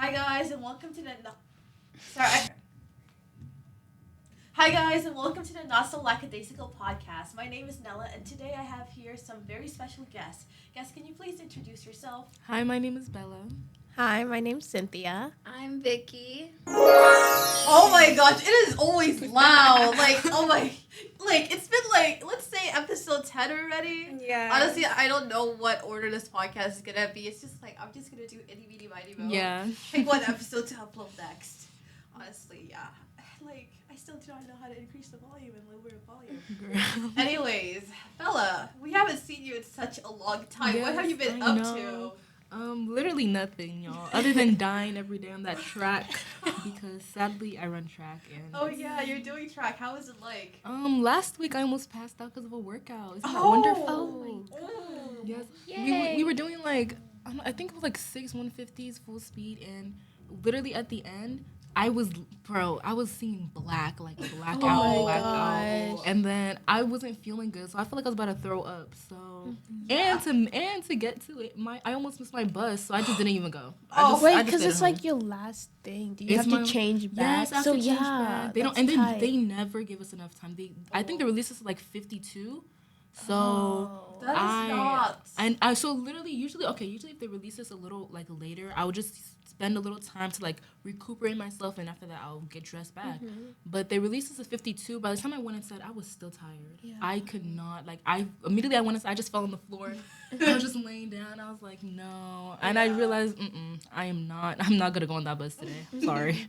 Hi guys, and welcome to the. Sorry. Hi guys, and welcome to the Not So Lackadaisical podcast. My name is Nella, and today I have here some very special guests. Guests, can you please introduce yourself? Hi, my name is Bella. Hi, my name's Cynthia. I'm Vicky. Oh my gosh, it is always loud. It's been let's say episode 10 already. Yeah. Honestly, I don't know what order this podcast is gonna be. It's just I'm just gonna do itty bitty mighty mo. Yeah. Pick one episode to upload next. Honestly, yeah. I still do not know how to increase the volume and lower the volume. Anyways, Bella, we haven't seen you in such a long time. What have you been up to? Literally nothing, y'all. Other than dying every day on that track because sadly I run track and. Oh yeah, you're doing track. How is it like? Last week I almost passed out because of a workout. Isn't that Oh! wonderful? Oh my Yes. Yay. We were doing I think it was 6 150s full speed, and literally at the end I was seeing black, blackout, my blackout, gosh. and then I wasn't feeling good, so I felt like I was about to throw up. So, and to get to it, I almost missed my bus, so I just didn't even go. Wait, because it's like your last thing. Do you It's have to change back? Yes, I have so to change yeah, back. They don't, that's and tight. they never give us enough time. I think the release is 52. So That is not. so literally usually if they release this a little later, I would just spend a little time to recuperate myself, and after that I'll get dressed back. But they released this at 52. By the time I went inside, I was still tired. Yeah. I could not I went inside, I just fell on the floor. I was just laying down. I was like, no. And I realized I'm not gonna go on that bus today. Sorry.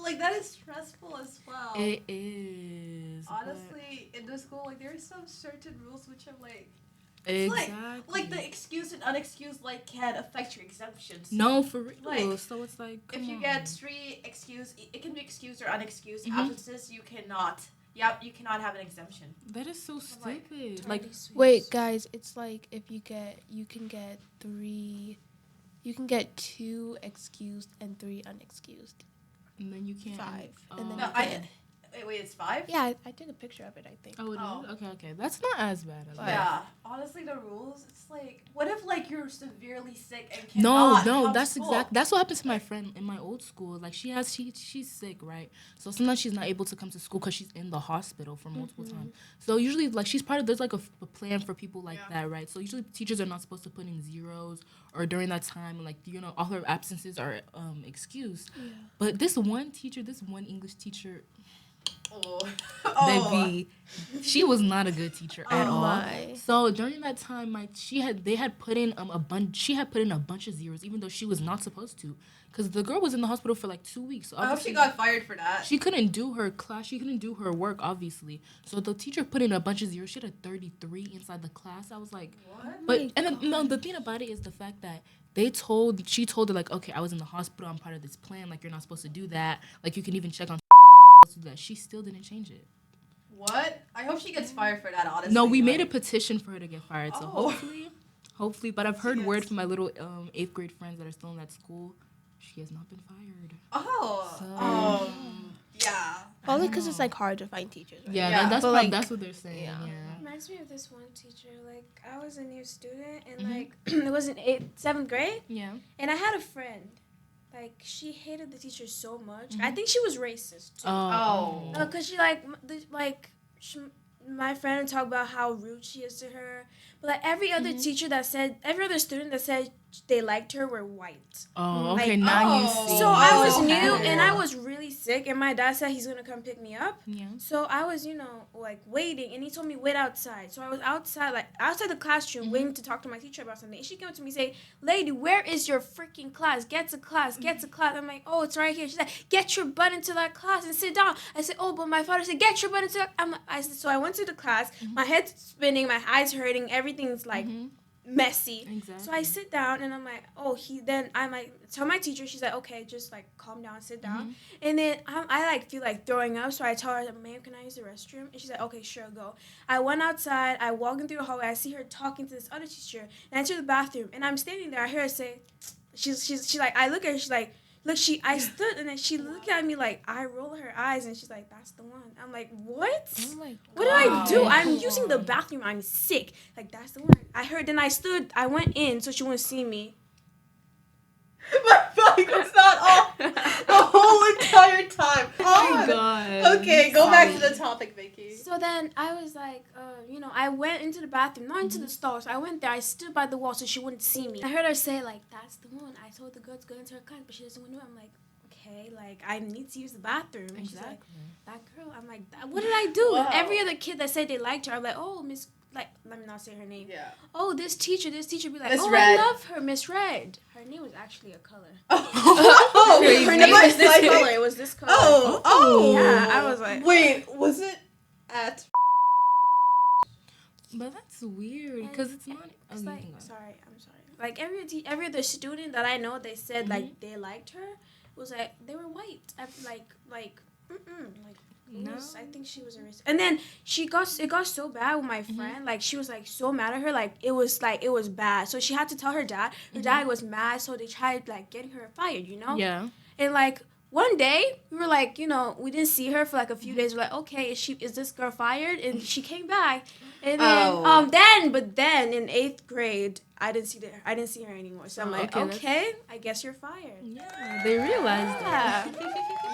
But that is stressful as well. It is. Honestly, in the school, there are some certain rules which are Exactly. the excused and unexcused can affect your exemptions. No, for real. So it's If you get 3 excused, it can be excused or unexcused absences. You cannot have an exemption. That is so stupid. Wait, guys, it's if you can get 2 excused and 3 unexcused. And then you can't. 5. Oh. And then No, you can. wait, it's 5? Yeah, I took a picture of it, I think. Oh, it Oh. is? Okay. That's not as bad as Yeah. Honestly, the rules, it's what if you're severely sick and cannot No, come that's to school? that's what happened to my friend in my old school. She's sick, right? So sometimes she's not able to come to school because she's in the hospital for multiple times. So usually she's part of, there's a plan for people that, right? So usually teachers are not supposed to put in zeros or during that time, and all her absences are excused. Yeah. But this one English teacher, Oh. baby, she was not a good teacher at all. My. So during that time, she had put in a bunch of zeros, even though she was not supposed to, because the girl was in the hospital for 2 weeks. So I hope she got fired for that. She couldn't do her class. She couldn't do her work, obviously. So the teacher put in a bunch of zeros. She had a 33 inside the class. I was like, What? but and then, no, the thing about it is the fact that she told her okay, I was in the hospital. I'm part of this plan. You're not supposed to do that. You can even check on that. She still didn't change it. What? I hope she gets fired for that, honestly. No, we made a petition for her to get fired. So Oh. hopefully, but I've heard Yes. word from my little 8th grade friends that are still in that school. She has not been fired. Oh. So- Yeah. Only because it's hard to find teachers, right? Yeah, Yeah. But, that's what they're saying. yeah. Yeah. Reminds me of this one teacher. I was a new student, and it was in 7th grade, Yeah. and I had a friend. She hated the teacher so much. I think she was racist too. Oh. Cause she my friend would talk about how rude she is to her, but every other student that said they liked her were white. Oh, okay. Now you oh. see. So I was okay. new, and I was really sick, and my dad said he's gonna come pick me up. Yeah. So I was, waiting, and he told me wait outside. So I was outside, outside the classroom, waiting to talk to my teacher about something. And she came up to me and say, "Lady, where is your freaking class? Get to class, get to class." I'm like, "Oh, it's right here." She said, "Get your butt into that class and sit down." I said, "Oh, but my father said, get your butt into that." So I went to the class. My head's spinning, my eyes hurting, everything's messy. Exactly. So I sit down and I'm like, then I might tell my teacher. She's like, "Okay, just calm down, sit down." And then I feel like throwing up. So I tell her, "Ma'am, can I use the restroom?" And she's like, "Okay, sure, go." I went outside. I walk in through the hallway. I see her talking to this other teacher. And I enter the bathroom and I'm standing there. I hear her say, she's like, I look at her. She's like, look, I stood and then she looked at me I roll her eyes and she's like, "That's the one." I'm like, "What? Oh my What did I do? God. I'm using the bathroom. I'm sick." That's the one. I heard. Then I went in so she wouldn't see me. My body was Go back to the topic, Vicky. So then I was like, I went into the bathroom, not into the stall. So I went there. I stood by the wall so she wouldn't see me. I heard her say, like, that's the one. I told the girl to go into her class, but she doesn't want to do it. I'm like, okay, like, I need to use the bathroom. And she's like, that girl. I'm like, what did I do? Wow. And every other kid that said they liked her, I'm like, oh, Miss, like, let me not say her name. Yeah. Oh, this teacher be like, Miss oh, Red. I love her, Miss Red. Her name was actually a color. Oh, Her name was this color. It was this color. Oh. Yeah, I was like, Wait, was it at? But that's weird because it's not. It's like, I'm sorry. Like every other student that I know, they said like they liked her. Was like they were white. I think she was a racist. And then it got so bad with my friend. Like she was like so mad at her. Like it was bad. So she had to tell her dad. Her dad was mad. So they tried like getting her fired. You know. Yeah. And like one day we were like, we didn't see her for like a few days. We're like, okay, is this girl fired? And she came back. And then but then in 8th grade, I didn't see her anymore. So I'm like, okay, I guess you're fired. Yeah, they realized that.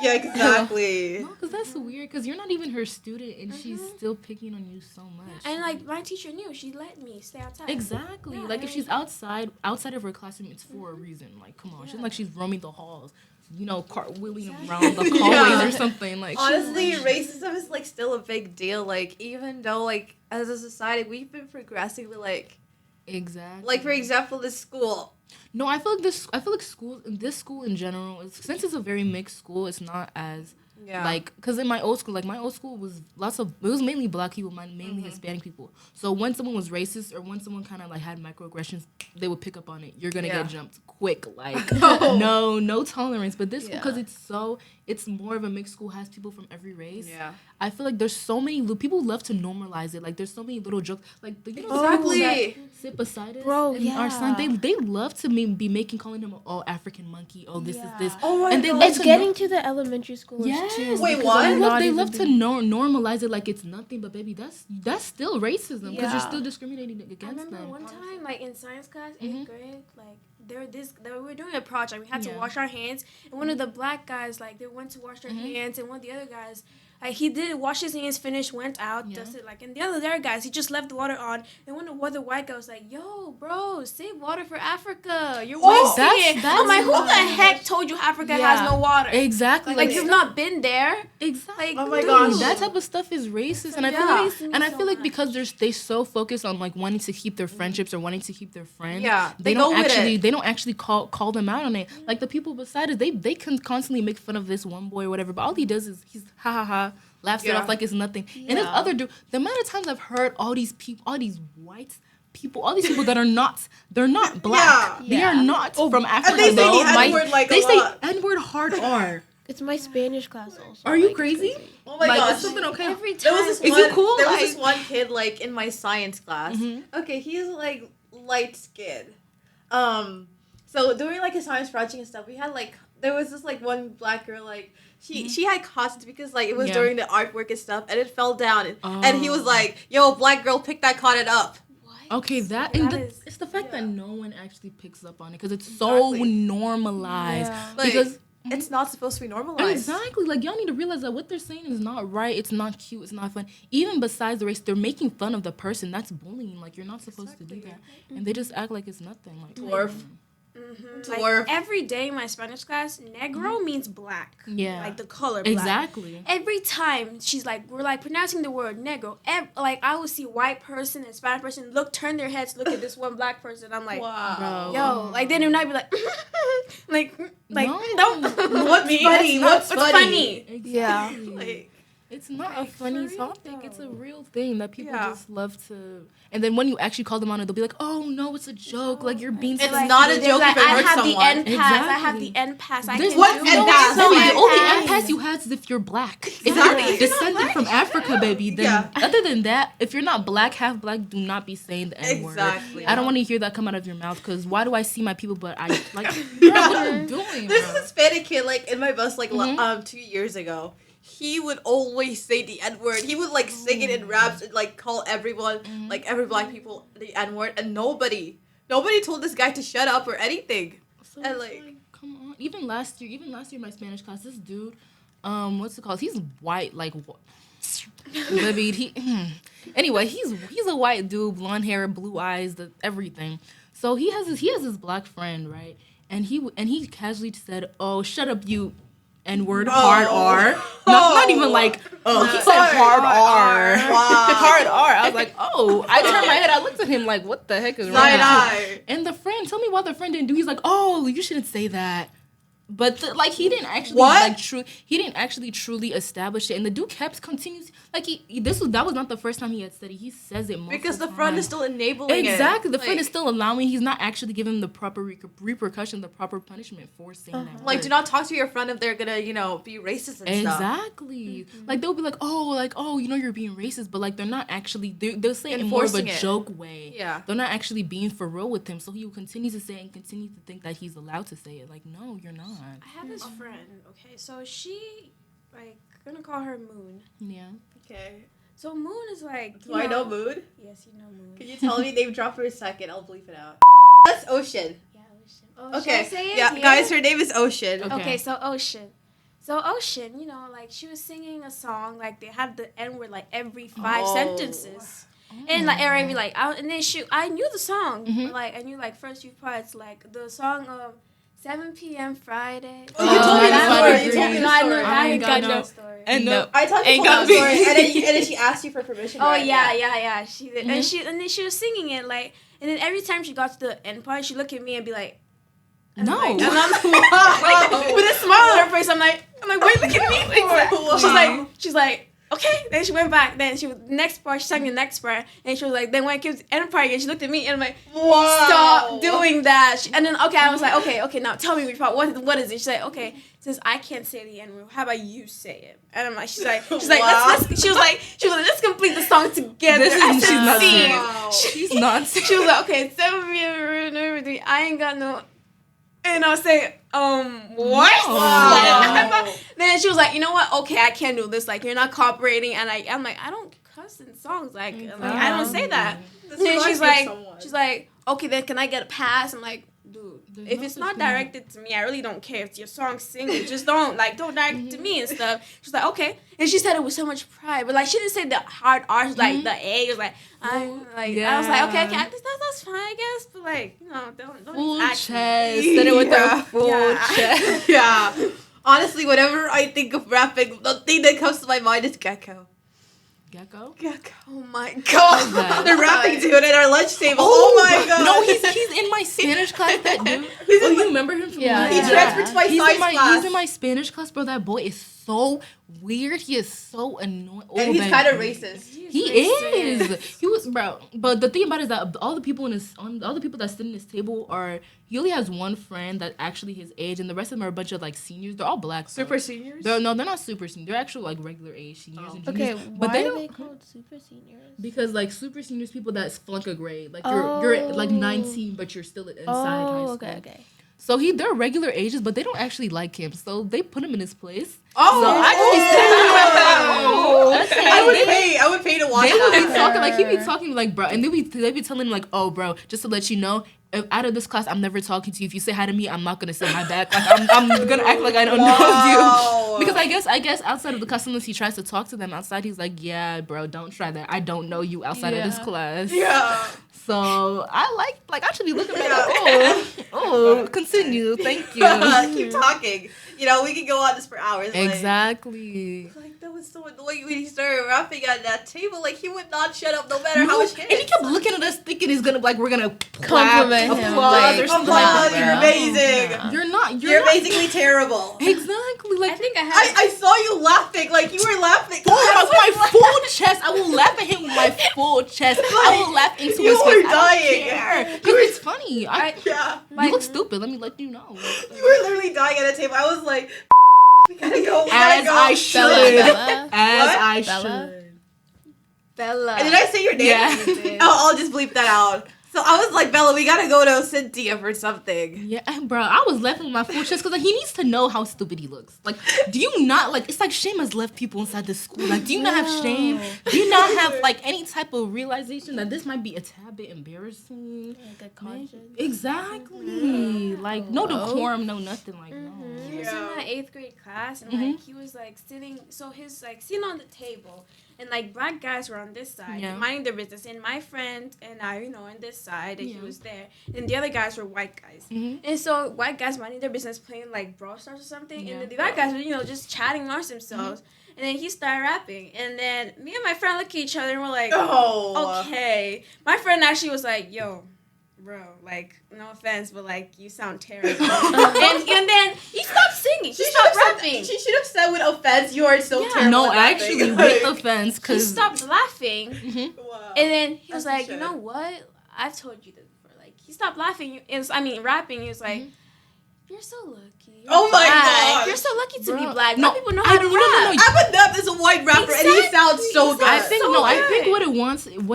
Yeah, exactly. No, because that's weird. Because you're not even her student, and she's still picking on you so much. And like my teacher knew, she let me stay outside. Exactly. Yeah, like if she's outside of her classroom, it's for a reason. Like, come on, she's like she's roaming the halls, cartwheeling around the hallways or something. Like, honestly, racism is like still a big deal. Like even though like as a society we've been progressively like. Exactly. Like for example, this school. No, I feel like this school in general, since it's a very mixed school, it's not as like, because in my old school was it was mainly black people, mainly Hispanic people. So when someone was racist or when someone kind of like had microaggressions, they would pick up on it. You're gonna get jumped quick, like no tolerance. But this school, because it's more of a mixed school, has people from every race. Yeah, I feel like there's so many people love to normalize it. Like there's so many little jokes, like the people that sit beside us in our son, they love to calling him African monkey. Oh, this is this. Oh my and they God. It's getting to the elementary schoolers too. Wait, what? They love to normalize it like it's nothing, but baby, that's still racism because you're still discriminating against them. I remember one time, like in science class, 8th grade, like we were doing a project. We had to wash our hands, and one of the black guys, like they went to wash their hands, and one of the other guys, like he did wash his hands, finished, went out, dusted, like, and the other guys, he just left the water on, and one of the other white guy was like, yo, bro, save water for Africa. You're wasting it. I'm like, who the heck told you Africa has no water? Exactly. Like you've not been there. Exactly. Like, oh my gosh. That type of stuff is racist, and I feel like because they so focused on like wanting to keep their friendships or wanting to keep their friends, they don't actually call them out on it. Like the people beside us, they can constantly make fun of this one boy or whatever, but all he does is he's ha ha ha, laughs it off like it's nothing. And this other dude, the amount of times I've heard all these white people, all these people that they're not black. They are not from Africa. And they say the N-word they say N-word hard R. It's my Spanish class also. Are you crazy? Oh my gosh. Is something okay? Every time. Is it cool? There was this one kid like in my science class. Okay, he's like light skinned. So doing like a science project and stuff, we had like there was this like one black girl like she had costumes because like it was during the artwork and stuff and it fell down and he was like, yo, black girl, pick that cotton up. Okay, it's the fact that no one actually picks up on it because it's so normalized. Because it's not supposed to be normalized. Exactly. Like, y'all need to realize that what they're saying is not right. It's not cute. It's not fun. Even besides the race, they're making fun of the person. That's bullying. Like, you're not supposed to do that. And they just act like it's nothing. Like, dwarf. Like, every day in my Spanish class, negro means black. Yeah. Like the color black. Exactly. Every time we're like pronouncing the word negro, like I will see white person and Spanish person turn their heads, look at this one black person. I'm like, wow. Yo, like then not be like, no. What's funny? What's funny? Exactly. Yeah. Like, it's not a funny topic. It's a real thing that people just love to. And then when you actually call them on it, they'll be like, "Oh no, it's a joke. Like you're being." It's not a joke if it hurts someone. I have the N pass. I have the N pass. I can what N pass? The only N pass you have is if you're black. If Exactly. you're descended from Africa, baby. Then other than that, if you're not black, half black, do not be saying the N word. Exactly. I don't want to hear that come out of your mouth because why do I see my people but I like? Girl, what are you doing? There's this Hispanic kid like in my bus like 2 years ago. He would always say the N-word. He would like sing it in raps and like call everyone, like every black people, the N-word, and nobody told this guy to shut up or anything. So and like, come on. Even last year, my Spanish class, this dude, what's it called? He's white, like Libby. Anyway, he's a white dude, blonde hair, blue eyes, everything. So he has this black friend, right? And he casually said, "Oh, shut up, you N-word, hard R." Not even like, oh, he said hard R. Wow. Hard R. I was like, oh. I turned my head. I looked at him like, what the heck is wrong? And the friend, tell me why the friend didn't do. He's like, oh, you shouldn't say that. But he didn't actually he didn't actually truly establish it, and the dude kept continues like that was not the first time he had said it. He says it multiple because the times. friend is still enabling exactly. it. The friend is still allowing. He's not actually giving him the proper repercussion, the proper punishment for saying that. Like, word. do not talk to your friend if they're gonna, be racist and stuff. Exactly. Like they'll be like, oh, you're being racist, but like they're not actually. They'll say it in more of a joke way. Yeah. They're not actually being for real with him, so he will continue to say it and continue to think that he's allowed to say it. Like, no, you're not. I have this friend, okay, so she, like, gonna call her Moon. Yeah. Okay. So Moon is like, Do I know Mood? Yes, you know Moon. Can you tell me name drop for a second? I'll bleep it out. That's Ocean. Yeah, Ocean. Oh, should Okay. I say it? Yeah, guys, her name is Ocean. Okay, so Ocean. So Ocean, like, she was singing a song, like, they had the N-word, like, every 5 sentences. And, like, every, like, and then I knew the song. But, like, I knew, like, first few parts, like, the song of 7 p.m. Friday. Oh, you told me that story. You told me No, the I story. know. I ain't got no story. And no. I told you that story, and then she asked you for permission. Oh, right? yeah. She did. And then she was singing it, like, and then every time she got to the end part, she'd look at me and be like, No. And I'm like, with a smile on her face, I'm like, wait, look at me. Like, she's like, okay. Then she went back. Then she sang the next part, and she was like, then when it came to the end part again, she looked at me and I'm like, wow. Stop doing that. And then I was like, okay, now tell me which part. What is it? She's like, okay, since I can't say the N word, how about you say it? And I'm like, she's like, wow. she was like, let's complete the song together. She's not serious. Wow. She's not serious. She was like, okay, 7 p.m. everything. I ain't got no. And I was saying, what? Wow. Then she was like, you know what? Okay, I can't do this. Like, you're not cooperating. And I'm like, I don't cuss in songs. Like I don't say that. This Then reminds me of someone. she's like, okay, then can I get a pass? I'm like, dude, There's if no it's such not thing. directed to me, I really don't care. If it's your song, sing it. Just don't direct it to me and stuff. She's like, okay. And she said it with so much pride. But, like, she didn't say the hard R's, like, the A. It was like, I was like, okay, that's fine, I guess. But, like, don't Full just chest. act Said it with Yeah. the full chest. Yeah. Honestly, whenever I think of rapping, the thing that comes to my mind is Gecko. Gecko? Gecko. Oh my god. that? They're rapping to it at our lunch table. Oh, my god. No, he's in my Spanish class. That dude. He's Oh, in you my- remember him from Yeah. lunch? He transferred to my science class. He's in my Spanish class, bro. That boy is so weird. He is so annoying. And he's kind of racist. He is. He was, bro. But the thing about it is that all the people that sit in his table he only has one friend that's actually his age, and the rest of them are a bunch of like seniors. They're all black. Super seniors? They're not super seniors. They're actually like regular age seniors and Okay, juniors. why But they are don't. they called super seniors? Because like super seniors, people that flunk a grade, like you're like 19, but you're still inside high school. Okay. So they're regular ages, but they don't actually like him. So they put him in his place. Oh, So I would pay to watch They would be that. talking like he'd be talking like bro, and they'd be telling him like, oh bro, just to let you know, if out of this class I'm never talking to you. If you say hi to me, I'm not gonna say hi back. Like I'm gonna act like I don't know you. Because I guess outside of the class, unless he tries to talk to them outside, he's like, yeah, bro, don't try that. I don't know you outside of this class. Yeah. So I I should be looking at that. Oh, continue. Thank you. Keep talking. We could go on this for hours. Exactly. Like that was so annoying when he started rapping at that table. Like he would not shut up no matter how much And he kept looking at us thinking he's gonna we're gonna Compliment him, applause like, or something applause, like you're that. amazing. You're not amazingly terrible. exactly like I think I have. I saw you laughing. Like you were laughing. with my full chest. I will laugh at him with my full chest. I will laugh into You his were face. dying. I don't care. 'Cause it's funny. Yeah. You look stupid. Let me let you know. You were literally dying at a table. I was like, we gotta go. We As gotta go. I should. Bella. As What? I Bella? should. Bella. And did I say your name? Yeah. I'll just bleep that out. So I was like, Bella, we gotta go to Cynthia for something. Yeah, bro, I was laughing with my full chest because like, he needs to know how stupid he looks. Like, do you not like? It's like shame has left people inside this school. Like, do you not have shame? Do you not have like any type of realization that this might be a tad bit embarrassing? Like a conscience. Exactly. Like, no decorum, no nothing. Like, no. He was in my 8th grade class, and like he was like sitting, so his like sitting on the table, and like black guys were on this side, minding their business, and my friend and I, on this side, and he was there, and the other guys were white guys, and so white guys minding their business, playing like Brawl Stars or something, and then the white guys were just chatting amongst themselves, and then he started rapping, and then me and my friend look at each other, and we're like, oh, okay. My friend actually was like, yo, bro, like, no offense, but like, you sound terrible. and then he stopped singing. He stopped rapping. She should have said with offense, you are so terrible. No, actually, with offense, he because stopped laughing. Wow. And then he was That's like, you know what? I've told you this before. Like, he stopped laughing. Rapping. He was like, you're so lucky. You're Oh my black. God. You're so lucky to be Bruh. black. No, Black people know how to rap. Eminem is a white rapper, and he sounds so good. I think so I good. think what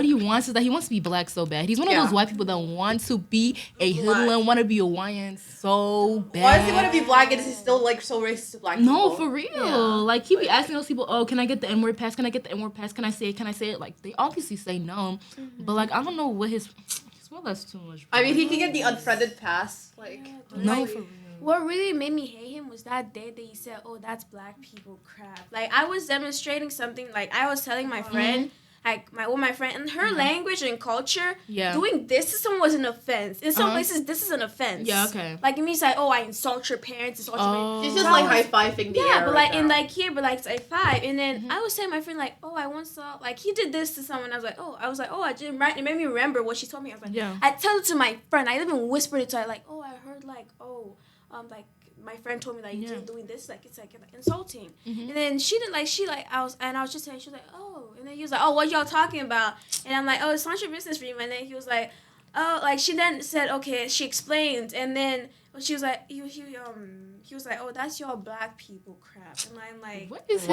he wants is that he wants to be black so bad. He's one of those white people that want to be a hoodlum, want to be a YN so bad. Why does he want to be black and is he still like so racist to black people? No, for real. Like he be asking those people, "Oh, can I get the N-word pass? Can I get the N-word pass? Can I say it? Can I say it?" Like they obviously say no, but like I don't know what his. Well, that's too much. I mean, he can get the unfriended pass. Like No, for real. What really made me hate him was that day that he said, "Oh, that's black people crap." Like I was demonstrating something. Like I was telling my friend, like my friend, and her language and culture, doing this to someone was an offense. In some places, this is an offense. Yeah, okay. Like it means like, oh, I insult your parents, insult your parents. she's just like high fiving the air. But right like in now. like here, but like it's like 5, and then I was telling my friend like, oh, I once saw like he did this to someone. I was like, oh, I didn't write. It made me remember what she told me. I was like, I tell it to my friend. I even whispered it to her like, oh, I heard like, like my friend told me like you're doing this, like it's like insulting. And then she didn't like I was just saying, she was like, oh, and then he was like, oh, what y'all talking about? And I'm like, oh, it's not your business for you. And then he was like, oh, like she then said, okay, she explained, and then she was like, he was like, oh, that's y'all black people crap. And I'm like, what is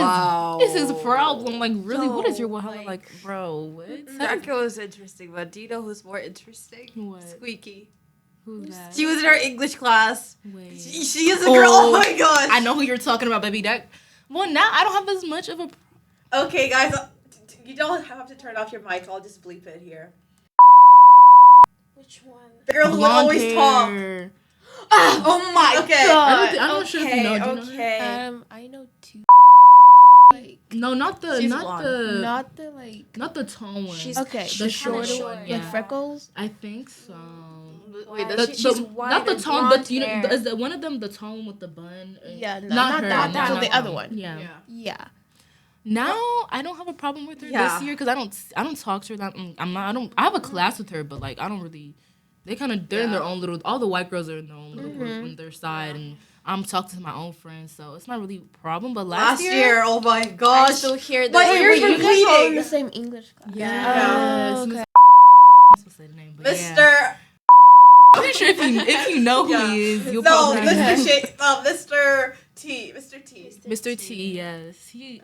his problem? Like, really, what is your like, bro? What? That girl is interesting, but do you know who's more interesting? What? Squeaky. Who's that? She was in our English class. Wait. She is a girl. Oh my gosh. I know who you're talking about, baby. Well, now I don't have as much of a. Okay, guys, you don't have to turn off your mic. I'll just bleep it here. which one? The girl who would always talk. Oh my god. I'm not sure if you know. Do you know her? Okay. I know 2. Like No, not the tall one. She's okay, the shorter short. one. like freckles. I think so. Wait, she's white not the and tall. blonde You know, hair. is that one of them the tall one with the bun? Yeah, no, not her. that. No, So no, the no. other one. Yeah. Yeah. Now I don't have a problem with her Yeah. this year because I don't talk to her. I have a class with her, but like I don't really. They're in their own little. All the white girls are in their own little group on their side, and I'm talking to my own friends, so it's not really a problem. But last year, oh my I gosh. still hear But that. you're You guys all in completing. the same English class. yeah, Oh, okay. I'm supposed to say the name, but yeah. Mr. I'm pretty sure if you know who he is, you'll No, probably Mr. T. Mr. T. Mr. T. Yes, he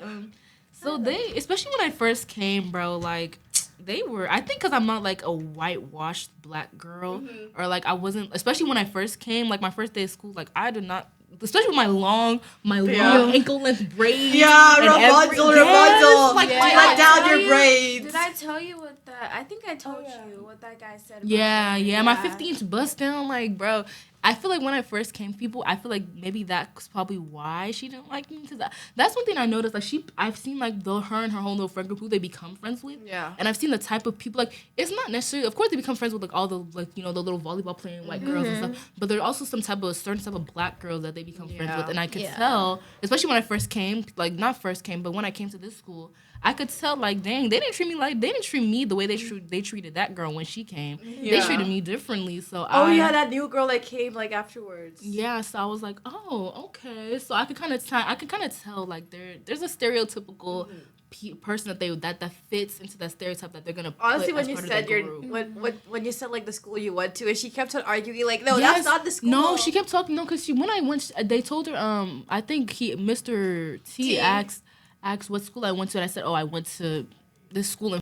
So they, especially when I first came, bro, like they were. I think because I'm not like a whitewashed black girl, or like I wasn't. Especially when I first came, like my first day of school, like I did not. Especially with my long ankle length braids. Yeah, and Rapunzel. like let down your braids. Did I tell you what that? I think I told you what that guy said. About Yeah, my 15-inch bust down, like, bro. I feel like when I first came to people, I feel like maybe that's probably why she didn't like me. Cause that's one thing I noticed. Like I've seen like her and her whole little friend group who they become friends with. Yeah. And I've seen the type of people, like, it's not necessarily, of course they become friends with like all the, like, you know, the little volleyball playing white girls and stuff. But there are also certain type of black girls that they become friends with. And I could tell, especially when I first came, like not first came, but when I came to this school, I could tell, like, dang, they didn't treat me the way they treated that girl when she came. They treated me differently. So that new girl that came like afterwards. Yeah, so I was like, oh, okay. So I could kind of tell like there's a stereotypical person that fits into that stereotype that they're gonna. Honestly, put when as you part of said their group. when you said like the school you went to, and she kept on arguing like, no, that's not the school. No, she kept talking. No, because when I went, they told her. I think Mr. T asked what school I went to, and I said, oh, I went to this school,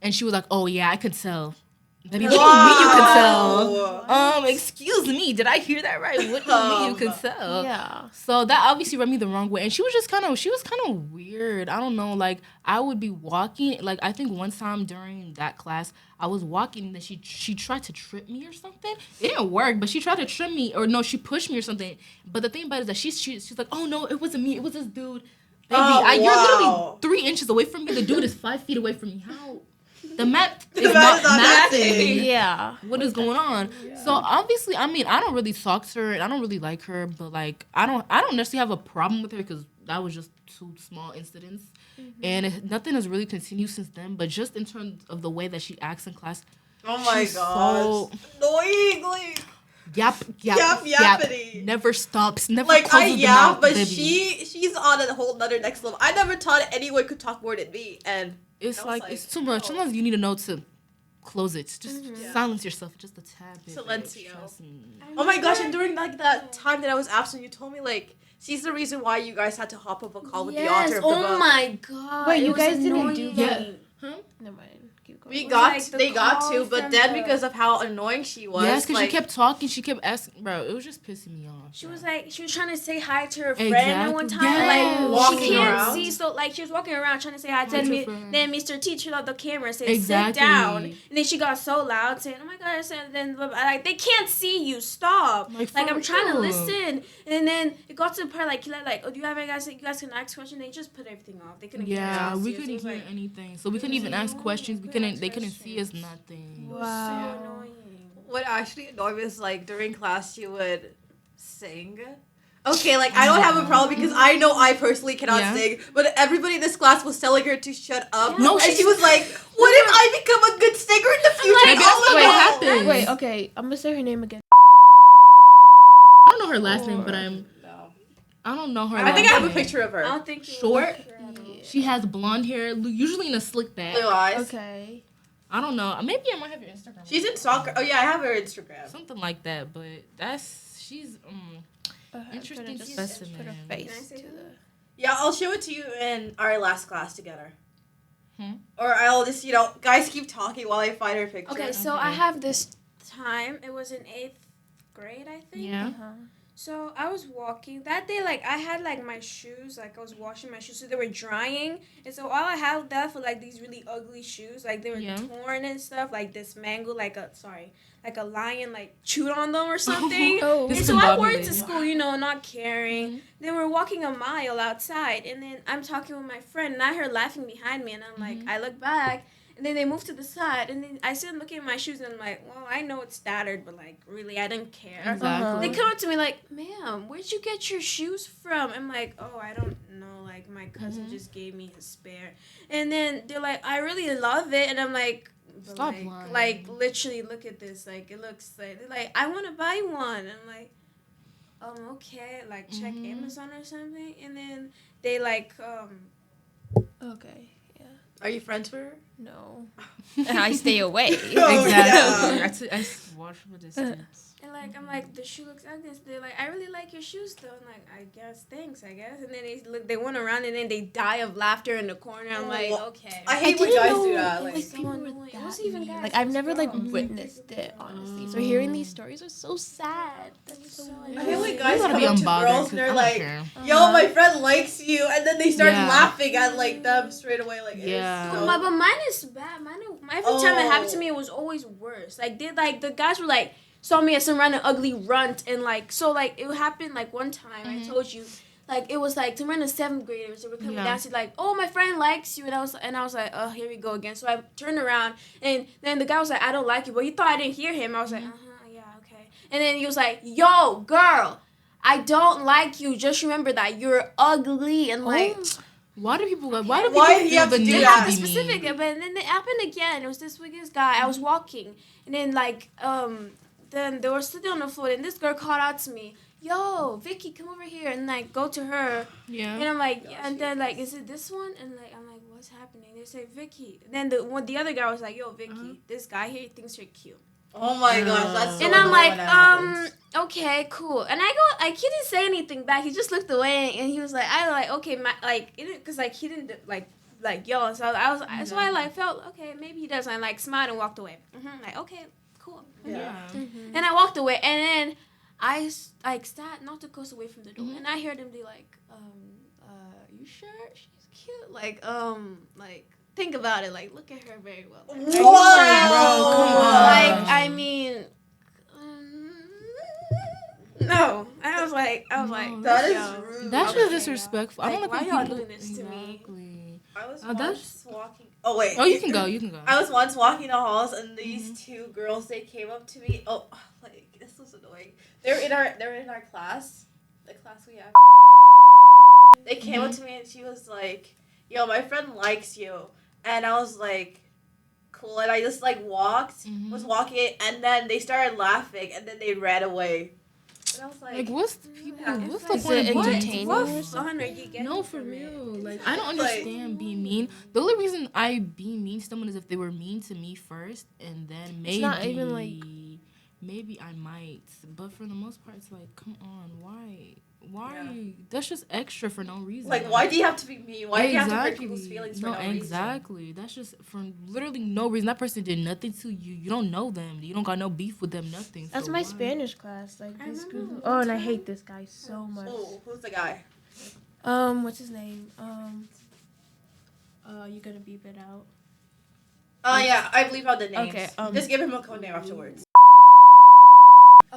and she was like, oh yeah, I could tell. Baby, what do you mean you could Wow. tell? Excuse me, did I hear that right? What do you mean you could tell? Yeah. So that obviously rubbed me the wrong way, and she was kind of weird. I don't know, like I would be walking, like I think one time during that class, I was walking, and then she tried to trip me or something. It didn't work, but she tried to trip me, or no, she pushed me or something. But the thing about it is that she's like, oh no, it wasn't me, it was this dude. Baby, you're literally 3 inches away from me. The dude is 5 feet away from me. How? The math is not matching. Yeah. What is going on? Yeah. So obviously, I mean, I don't really talk to her and I don't really like her, but like I don't necessarily have a problem with her because that was just 2 small incidents, and nothing has really continued since then. But just in terms of the way that she acts in class, oh my god, so annoying, like yappity. Never stops, never like I closes the mouth, but baby. she's on a whole nother next level. I never thought anyone could talk more than me, and it's like it's too much. Sometimes you need to know to close it. Just silence yourself just a tad bit. Silencio. Oh my gosh! And during like that time that I was absent, you told me like she's the reason why you guys had to hop up a call with the author of the book. Oh my god! Wait, you guys didn't do that? Yeah. Huh? Never mind. Keep going. They got to, but then because of how annoying she was, yes, because like, she kept talking, she kept asking, bro. It was just pissing me off. She was trying to say hi to her friend Exactly. at one time. Yes. Like Walking she can't around. see, so like she was walking around trying to say hi to Hi to me. friend. Then Mr. T turned off the camera and said, Exactly. "Sit down." And then she got so loud saying, "Oh my god!" I said, then like they can't see you. Stop. Like, Like for I'm trying to real. listen. And then it got to the part like oh, do you have any guys? You guys can ask questions. They just put everything off. They couldn't. Yeah, we hear us. It couldn't was hear like, anything, so we couldn't even ask questions. They couldn't see us nothing. Wow. so annoying. what actually annoyed me is like during class she would sing. Okay, like I don't have a problem because I know I personally cannot Yeah. sing, but everybody in this class was telling her to shut up. No, and she was like, "What if I become a good singer in the future?" Maybe that's Oh what my happened. God. Wait, okay. I'm gonna say her name again. I don't know her last name, but No. I don't know her. I think I have a last name. picture of I her. don't think you Short? Yeah. She has blonde hair, usually in a slick back. Blue eyes. Okay. I don't know. Maybe I might have your Instagram. She's in soccer. Oh yeah, I have her Instagram. Something like that, but she's interesting Just specimen. put a Can I face say to the. Yeah, I'll show it to you in our last class together. Hmm? Or I'll just, guys keep talking while I find her picture. Okay, so I have this time. It was in 8th grade, I think. Yeah. So I was walking that day. Like I had like my shoes. Like I was washing my shoes, so they were drying. And so all I had left were like these really ugly shoes. Like they were Yeah. torn and stuff. Like this mango, like a lion like chewed on them or something. Oh. And so I wore it Discombobulated. to school, not caring. Then we're walking a mile outside, and then I'm talking with my friend, and I heard laughing behind me, and I'm like, I look back, and then they moved to the side, and then I started looking at my shoes, and I'm like, well, I know it's tattered, but like, really, I didn't care. Exactly. They come up to me like, ma'am, where'd you get your shoes from? I'm like, oh, I don't know, like, my cousin just gave me his spare. And then they're like, I really love it, and I'm like, but Stop lying. like literally look at this, like it looks like they're like I want to buy one. I'm like, okay, like check Amazon or something, and then they like Okay. Yeah. Are you friends with her? No. I stay away. Exactly. I watch from a distance. and like I'm like the shoe looks ugly. They're like I really like your shoes though. I'm like I guess thanks I guess. And then they went around and then they die of laughter in the corner. I'm like okay. I hate when didn't guys know, do that. like, Like, people were annoying. It that wasn't even mean. guys, Like it I've was never like girls. witnessed it honestly. So hearing these stories are so sad. That's so I hate when You guys gotta come be up to unbothered, girls 'cause and I they're don't like, care. "Yo, my friend likes you," and then they start Yeah. laughing at like them straight away. Like, it's Yeah. so- But mine is bad. Every time it happened to me, it was always worse. Like the guys were like saw me as some random ugly runt, and like so like it happened like one time. I told you, like it was like some random 7th graders that were coming down. She's like, "Oh, my friend likes you," and I was like, "Oh, here we go again." So I turned around, and then the guy was like, "I don't like you," but he thought I didn't hear him. I was like, yeah, okay. And then he was like, "Yo, girl, I don't like you. Just remember that you're ugly," and like. Why do people Why feel do you have the to do need that? to be Specific, mean? but then it happened again. It was this weakest guy. I was walking, and then like then they were sitting on the floor, and this girl called out to me, "Yo, Vicky, come over here," and like go to her, Yeah. and I'm like, and then like, is it this one? And like I'm like, what's happening? They say Vicky. And then the other guy was like, "Yo, Vicky, this guy here thinks you're cute." Oh my gosh, that's so And I'm annoying like, when that happens. okay, cool. And he didn't say anything back. He just looked away, and he was like, okay, because like he didn't like like yelling. So that's why I like felt okay. Maybe he does. And I like smiled and walked away. Like okay, cool. Yeah. And I walked away, and then I like sat not too close away from the door, and I heard him be like, "You sure she's cute? Like think about it. Like look at her very well. Like, Wow. Like I mean." No, I was like, That is yo. rude. That's Okay, just disrespectful. I Like, don't why think y'all people doing this to me? Exactly. I was that's- once walking. Oh wait. Oh, you can go. You can go. I was once walking the halls, and these two girls, they came up to me. Oh, like this was annoying. They're in our class, the class we have. They came up to me, and she was like, "Yo, my friend likes you," and I was like, "Cool." And I just like walked, was walking, and then they started laughing, and then they ran away. And I was Like, what's the people? Yeah, What's it's the like, point is of it being entertaining? What fun are you getting? No, for from it? real. Like, I don't understand being mean. The only reason I be mean to someone is if they were mean to me first, and then maybe, not even, like- maybe I might. But for the most part, it's like, come on, why? Yeah. That's just extra for no reason. like, why do you have to be mean? Why do you have to hurt people's feelings for no reason? Exactly. That's just for literally no reason. That person did nothing to you. You don't know them. You don't got no beef with them. Nothing. That's So my why? Spanish class. Like I this remember group. one Oh, and I time- hate this guy so much. Oh, who's the guy? What's his name? You gonna beep it out? Yeah, I believe out the names. Okay, Just give him a code name afterwards.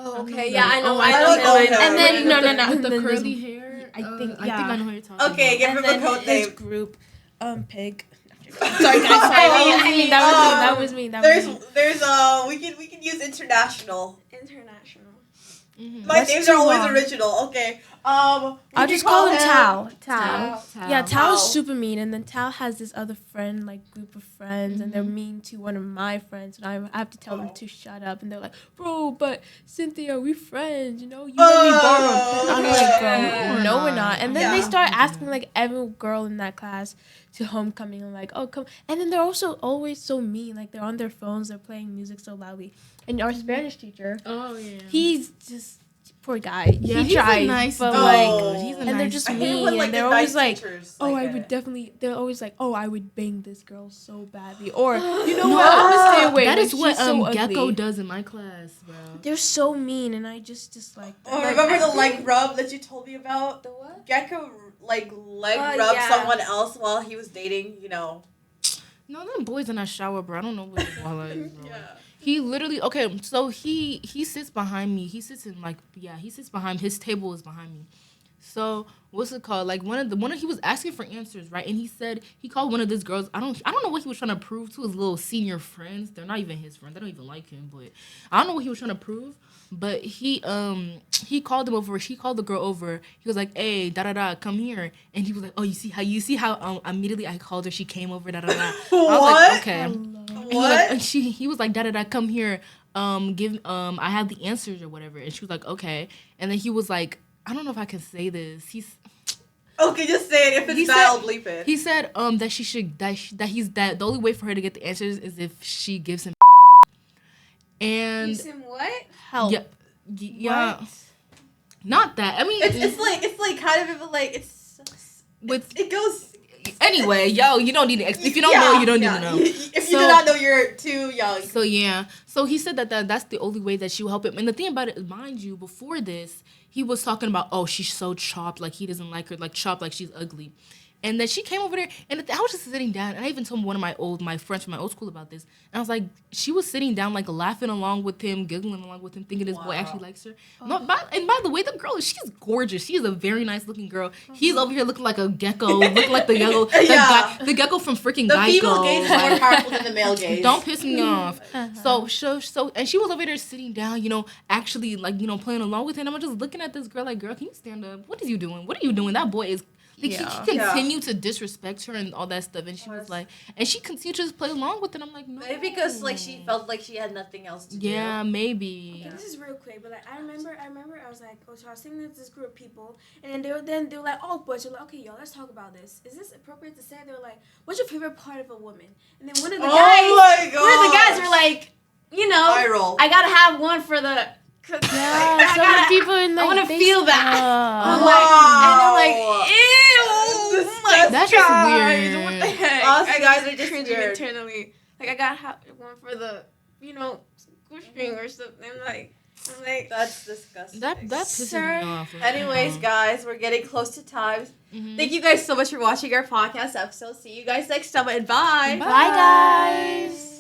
Oh, okay. Yeah, I know. Oh, I I know don't know him. him. And then no, With no, with the then there's- curly hair. I think- I yeah. think I know who you're talking Okay, about. give him a then code His name. group, Pig. Sorry guys, sorry. I mean, that was me. That was me. There's we can use international. International. Mhm. My That's names too are always long. original. Okay. I'll can just call him Tao. Tao. Yeah, Tao. Tao's super mean, and then Tao has this other friend, like group of friends, and they're mean to one of my friends, and I have to tell them to shut up, and they're like, "Bro, but Cynthia, we friends, you know? You let me borrow." a pen." I'm like, "Bro, no, we're not." And then they Yeah. start asking like every girl in that class to homecoming. I'm like, "Oh, come!" And then they're also always so mean, like they're on their phones, they're playing music so loudly. And our Spanish teacher, Oh yeah. he's just poor guy. Yeah, he he's tries, a nice but dude. like. He's a And they're nice just I dude. hate mean, when, like, and they're the always nice like, teachers, "Oh, like I it. would definitely." They're always like, "Oh, I would bang this girl so badly," or you know No, what? I'm gonna stay away. That like, is what she's so Gecko ugly. does in my class, bro. They're so mean, and I just dislike them. Oh, remember the leg rub that you told me about? The what? Gecko leg Oh, rubbed yeah. someone else while he was dating. You know. No, them boys in that shower, bro. I don't know what the ball is, bro. Yeah. He literally so he sits behind me. He sits in he sits behind his table is behind me. So what's it called? Like he was asking for answers, right? And he called one of these girls. I don't know what he was trying to prove to his little senior friends. They're not even his friends. They don't even like him. But I don't know what he was trying to prove. But he called them over. She called the girl over. He was like, "Hey, da da da, come here." And he was like, "Oh, you see how immediately I called her. She came over, da da da." I was What? like, "Okay." What? He was like, and he was like, da da da, come here. I have the answers or whatever. And she was like, okay. And then he was like, I don't know if I can say this. Okay, just say it. If He it's bad, said- I'll bleep it. He said that she should that the only way for her to get the answers is if she gives him. And Use him what? Help. yeah, not that. I mean, It's like kind of like it's with it goes. anyway, yo, you don't need to. If you don't know, you don't need to know. If you So- do not know, you're too young. So yeah, so he said that's the only way that she will help him. And the thing about it is, mind you, before this, he was talking about, oh, she's so chopped, like he doesn't like her, like chopped, like she's ugly. And then she came over there, and I was just sitting down, and I even told one of my friends from my old school about this. And I was like, she was sitting down, like laughing along with him, giggling along with him, thinking this boy actually likes her. No, and by the way, the girl, she's gorgeous. She is a very nice looking girl. He's over here looking like a gecko, looking like the gecko, the gecko from freaking The Geico. female gaze is more powerful than the male gaze. Don't piss me off. So, and she was over there sitting down, actually, like, playing along with him. I'm just looking at this girl, like, girl, can you stand up? What are you doing? What are you doing? That boy is. Like, Yeah. he continued to disrespect her and all that stuff, and she was like, and she continued to just play along with it. I'm like, no. Maybe because like she felt like she had nothing else to do. Yeah, maybe. Okay, this is real quick, but like I remember I was like, so I was sitting with this group of people, and they were like, oh, boys, they're like, okay, y'all, let's talk about this. Is this appropriate to say? They were like, what's your favorite part of a woman? And then one of the my god. one of the guys were like, viral. I gotta have one for the. Yeah, some of the people in like I wanna they- feel that. I'm Wow. like, and they're like, ew. I'm like, That's just guys, weird. what the heck? Us I guys got are just cringing weird. internally. Like I got one for the, squish finger or something. I'm like, That's disgusting. That pisses Sir. me off. Anyways, guys, we're getting close to time. Thank you guys so much for watching our podcast episode. See you guys next time and bye. Bye. Bye, guys.